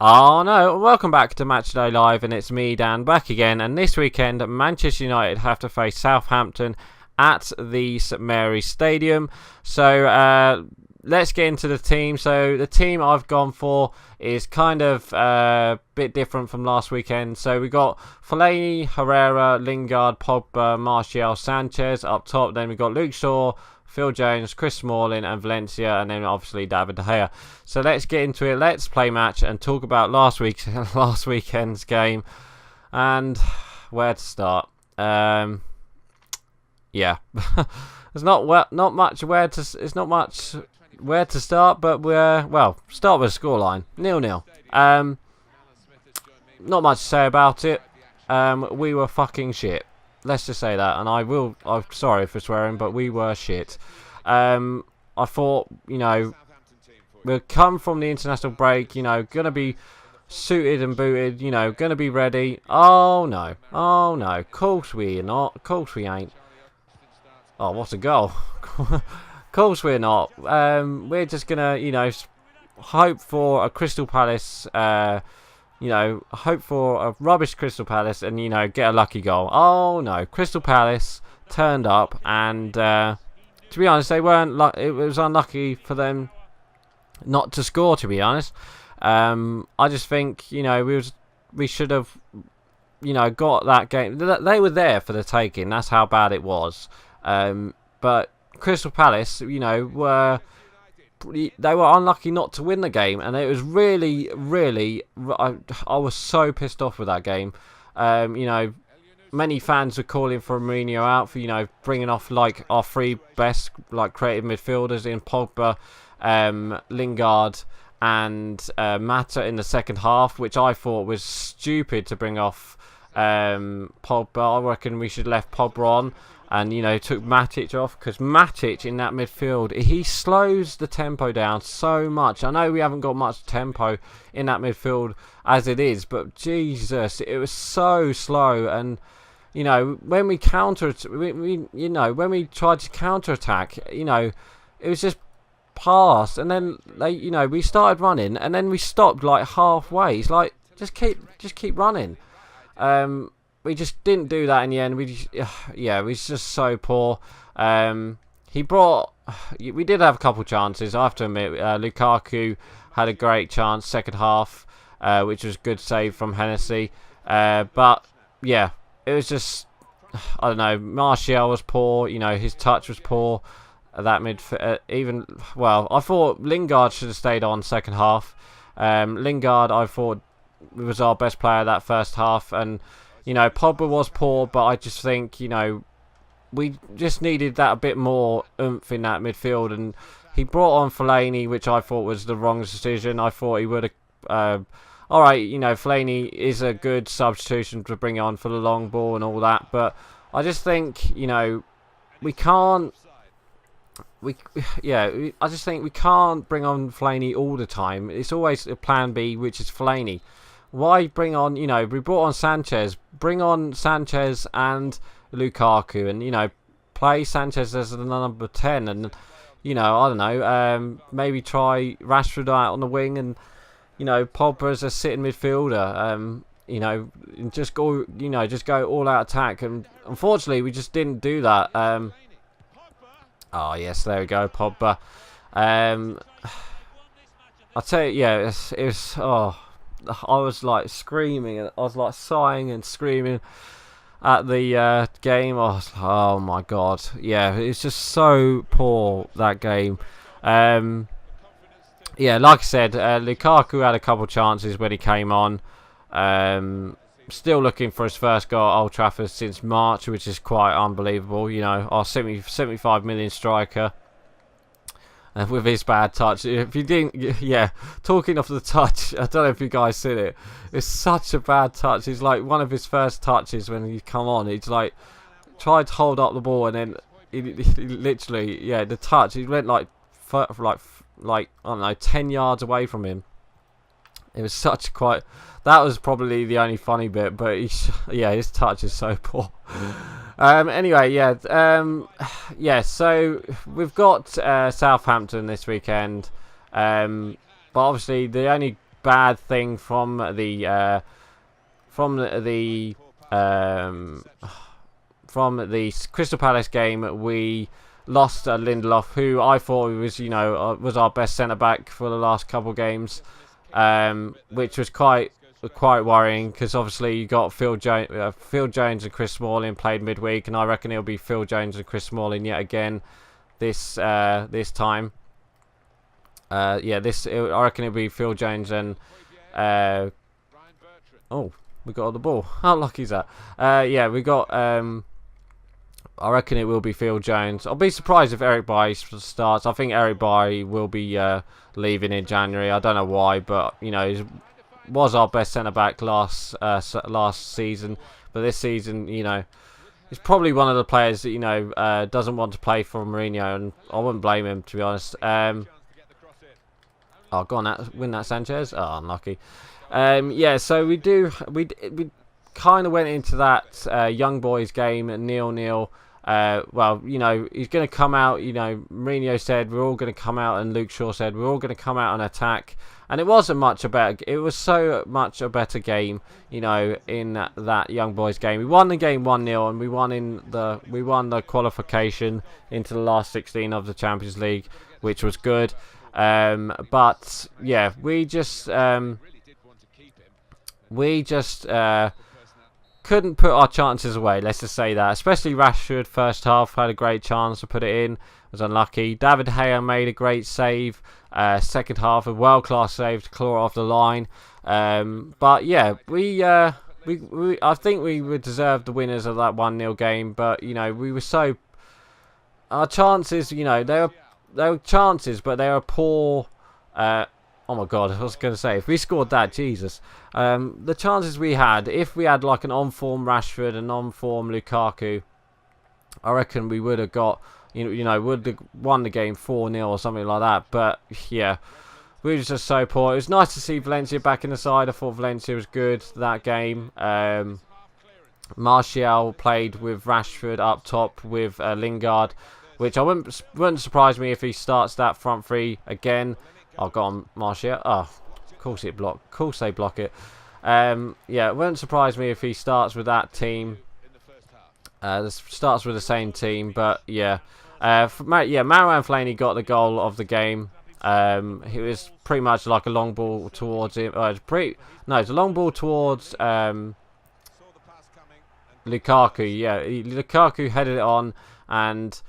Oh no, welcome back to Matchday Live, and it's me, Dan, back again. And this weekend, Manchester United have to face Southampton at the St.Marys Stadium. So let's get into the team. So the team I've gone for is kind of a bit different from last weekend. So we got Fellaini, Herrera, Lingard, Pogba, Martial, Sanchez up top. Then we got Luke Shaw, Phil Jones, Chris Smalling and Valencia, and then obviously David De Gea. So let's get into it. Let's play match and talk about last weekend's game and where to start. Yeah, there's not much where to start, but start with a scoreline 0-0. Not much to say about it. We were fucking shit. Let's just say that, and I'm sorry for swearing, but we were shit. I thought, we'll come from the international break, gonna be suited and booted, gonna be ready. Oh no, course we're not, course we ain't. Oh, what a goal. Course we're not. We're just gonna, hope for a Crystal Palace, hope for a rubbish Crystal Palace and, get a lucky goal. Oh, no. Crystal Palace turned up and, to be honest, they weren't. It was unlucky for them not to score, to be honest. I just think, we should have, got that game. They were there for the taking. That's how bad it was. But Crystal Palace, they were unlucky not to win the game, and it was really, I was so pissed off with that game. Many fans were calling for Mourinho out for, bringing off like our three best creative midfielders in Pogba, Lingard and Mata in the second half, which I thought was stupid to bring off Pogba. I reckon we should have left Pogba on and, took Matic off, because Matic in that midfield, he slows the tempo down so much. I know we haven't got much tempo in that midfield as it is, but Jesus, it was so slow. And, when we when we tried to counter-attack, it was just pass. And then, we started running, and then we stopped, halfway. It's like, just keep running. We just didn't do that in the end. We was just so poor. We did have a couple chances. I have to admit, Lukaku had a great chance second half, which was a good save from Hennessy. But yeah, it was just, I don't know. Martial was poor. His touch was poor. That I thought Lingard should have stayed on second half. Lingard, I thought, was our best player that first half, and Pogba was poor, but I just think, we just needed that a bit more oomph in that midfield. And he brought on Fellaini, which I thought was the wrong decision. I thought he would have... Alright, Fellaini is a good substitution to bring on for the long ball and all that, but I just think, we can't... I just think we can't bring on Fellaini all the time. It's always a plan B, which is Fellaini. Why bring on, we brought on Sanchez. Bring on Sanchez and Lukaku and, play Sanchez as the number 10. And, I don't know, maybe try Rashford out on the wing and, Pogba as a sitting midfielder. And just go all out attack. And unfortunately, we just didn't do that. Oh, yes, there we go, Pogba. I'll tell you, yeah, it was, I was screaming, I was sighing and screaming at the game. Oh my god, yeah, it's just so poor, that game. Yeah, like I said, Lukaku had a couple chances when he came on. Still looking for his first goal at Old Trafford since March, which is quite unbelievable. Our 75 million striker. With his bad touch. If you didn't, yeah, talking off the touch, I don't know if you guys seen it. It's such a bad touch. It's like one of his first touches when he come on. He's tried to hold up the ball, and then he literally, yeah, the touch. He went like I don't know, 10 yards away from him. It was that was probably the only funny bit, but his touch is so poor. Anyway, yeah, so we've got Southampton this weekend, but obviously the only bad thing from the from the Crystal Palace game. We lost Lindelof, who I thought was, was our best centre back for the last couple of games, which was quite worrying, because obviously you got Phil Jones and Chris Smalling played midweek, and I reckon it'll be Phil Jones and Chris Smalling yet again this time. I reckon it'll be Phil Jones and oh, we got the ball. How lucky is that? We got I reckon it will be Phil Jones. I'll be surprised if Eric Bailly starts. I think Eric Bailly will be leaving in January. I don't know why, but he was our best centre back last season. But this season, he's probably one of the players that doesn't want to play for Mourinho, and I wouldn't blame him, to be honest. Oh, go on, win that Sanchez. Oh, unlucky. So we kind of went into that Young Boys game 0-0. He's going to come out. Mourinho said we're all going to come out, and Luke Shaw said we're all going to come out and attack. And it wasn't much better. It was so much a better game, in that Young Boys game. We won the game 1-0, and we won the qualification into the last 16 of the Champions League, which was good. But yeah, we just couldn't put our chances away, let's just say that. Especially Rashford, first half, had a great chance to put it in, was unlucky. David Gea made a great save, second half, a world-class save to claw off the line. But yeah, I think we would deserve the winners of that 1-0 game, but we were so... Our chances, they were chances, but they were poor... Oh my god, I was going to say, if we scored that, Jesus. The chances we had, if we had like an on-form Rashford and on-form Lukaku, I reckon we would have got, would have won the game 4-0 or something like that. But yeah, we were just so poor. It was nice to see Valencia back in the side. I thought Valencia was good that game. Martial played with Rashford up top with Lingard, which wouldn't surprise me if he starts that front three again. I've got on Martial. Oh, of course it blocked. Of course they block it. It wouldn't surprise me if he starts with that team. Starts with the same team, but yeah. Marouane Fellaini got the goal of the game. He was pretty much like a long ball towards him. It's a long ball towards Lukaku. Yeah, Lukaku headed it on, and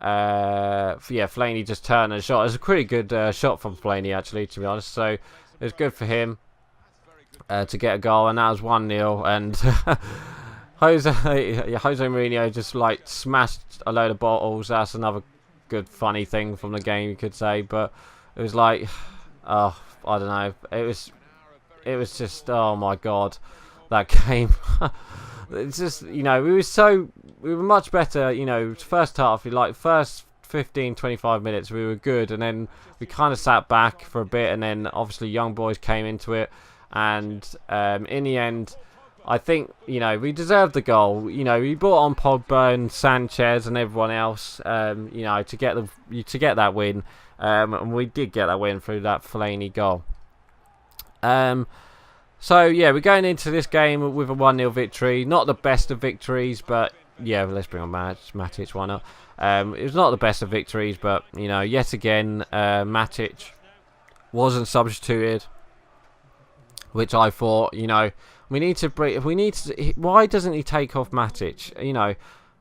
Fellaini just turned and shot. It was a pretty good shot from Fellaini, actually, to be honest. So it was good for him to get a goal, and that was 1-0. And Jose Mourinho just like smashed a load of bottles. That's another good funny thing from the game, you could say. But it was like, I don't know. It was just, oh my god, that game. It's just, we were much better, first half, first 15-25 minutes we were good, and then we kind of sat back for a bit, and then obviously Young Boys came into it, and in the end, I think, we deserved the goal. We brought on Pogba and Sanchez and everyone else, to get that win, and we did get that win through that Fellaini goal. So, yeah, we're going into this game with a 1-0 victory. Not the best of victories, but, yeah, let's bring on Matic, why not? It was not the best of victories, but, yet again, Matic wasn't substituted, which I thought, we need to bring... why doesn't he take off Matic?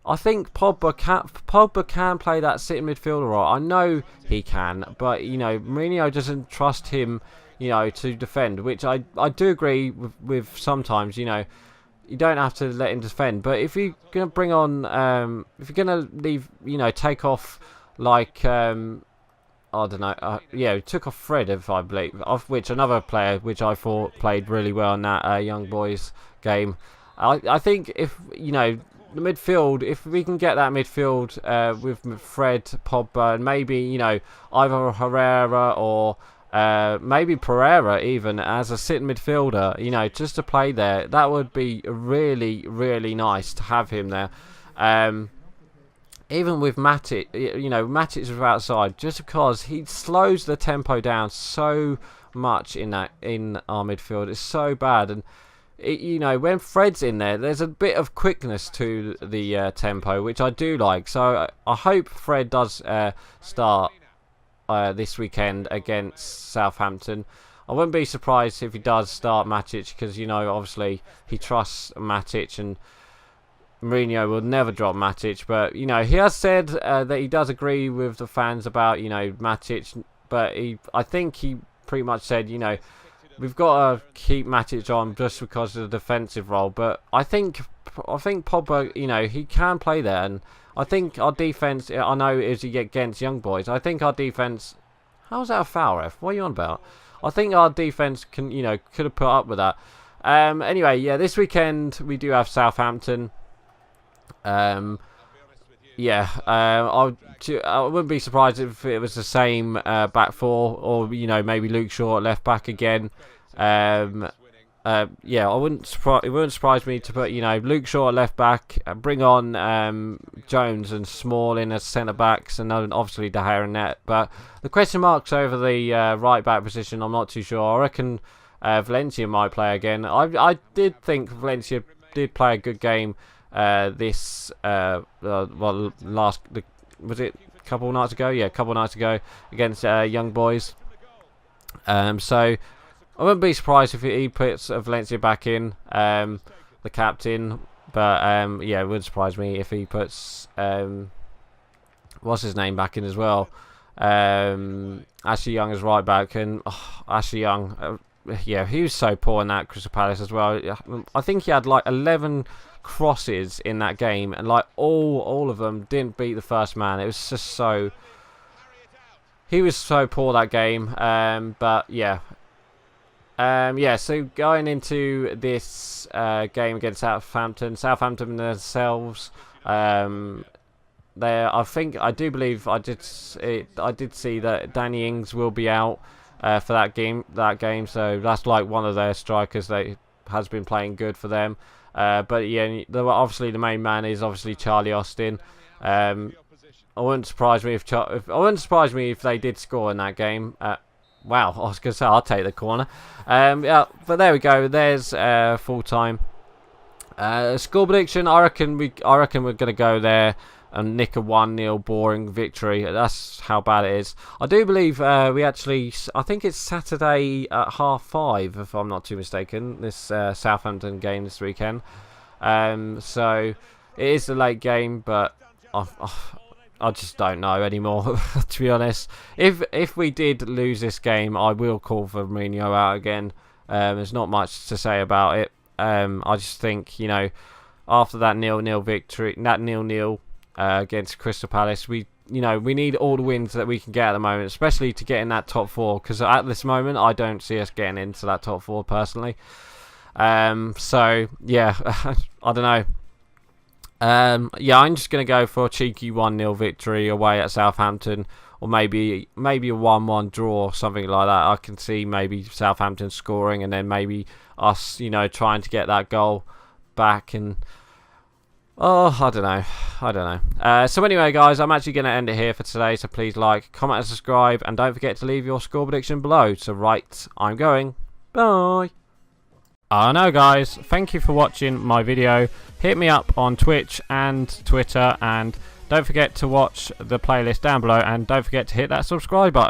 I think Pogba can play that sitting midfielder role. I know he can, but, Mourinho doesn't trust him... to defend, which I do agree with sometimes, you don't have to let him defend. But if you're going to bring on, if you're going to leave, take off, like, I don't know, took off Fred, if I believe, of which another player, which I thought played really well in that Young Boys game. I think if, the midfield, if we can get that midfield with Fred, Pogba, and maybe, either Herrera or... maybe Pereira even as a sitting midfielder, just to play there, that would be really, really nice to have him there. Even with Matic, Matic is outside, just because he slows the tempo down so much in our midfield. It's so bad, and you know, when Fred's in there, there's a bit of quickness to the tempo, which I do like. So I hope Fred does start this weekend against Southampton. I wouldn't be surprised if he does start Matic, because, you know, obviously he trusts Matic, and Mourinho will never drop Matic. But, you know, he has said that he does agree with the fans about, you know, Matic. But I think he pretty much said, you know, we've got to keep Matic on just because of the defensive role. But I think Pogba, you know, he can play there. And I think our defence, I know it is against young boys. I think our defence... How's that a foul, ref? What are you on about? I think our defence can, you know, could have put up with that. Anyway, yeah, this weekend we do have Southampton. I wouldn't be surprised if it was the same back four, or, you know, maybe Luke Shaw at left back again. It wouldn't surprise me to put, you know, Luke Shaw at left back, bring on Jones and Smalling as centre backs, and then obviously De Gea and net. But the question marks over the right back position, I'm not too sure. I reckon Valencia might play again. I did think Valencia did play a good game was it a couple of nights ago? Yeah, a couple of nights ago against young boys. So I wouldn't be surprised if he puts Valencia back in, the captain. But yeah, it would surprise me if he puts what's his name back in as well. Ashley Young as right back, and Ashley Young, yeah, he was so poor in that Crystal Palace as well. I think he had like 11 crosses in that game, and like all of them didn't beat the first man. It was just so... He was so poor that game. But yeah. So going into this game against Southampton themselves, I do believe I did see that Danny Ings will be out for that game. So that's like one of their strikers that has been playing good for them. But yeah, obviously the main man is obviously Charlie Austin. It wouldn't surprise me if they did score in that game. Wow, I was going to say I'll take the corner. Yeah, but there we go. There's full time. Score prediction. I reckon we're going to go there and nick a 1-0 boring victory. That's how bad it is. I do believe I think it's Saturday at 5:30, if I'm not too mistaken, this Southampton game this weekend. So it is a late game, but I just don't know anymore, to be honest. If we did lose this game, I will call for Mourinho out again. There's not much to say about it. I just think, you know, after that 0-0 victory, that 0-0 against Crystal Palace, we need all the wins that we can get at the moment, especially to get in that top four. Because at this moment, I don't see us getting into that top four personally. So yeah, I don't know. Yeah, I'm just going to go for a cheeky 1-0 victory away at Southampton, or maybe a 1-1 draw or something like that. I can see maybe Southampton scoring, and then maybe us, you know, trying to get that goal back. And I don't know. So anyway, guys, I'm actually going to end it here for today. So please like, comment, and subscribe, and don't forget to leave your score prediction below. So right, I'm going. Bye. I know, guys, thank you for watching my video. Hit me up on Twitch and Twitter, and don't forget to watch the playlist down below, and don't forget to hit that subscribe button.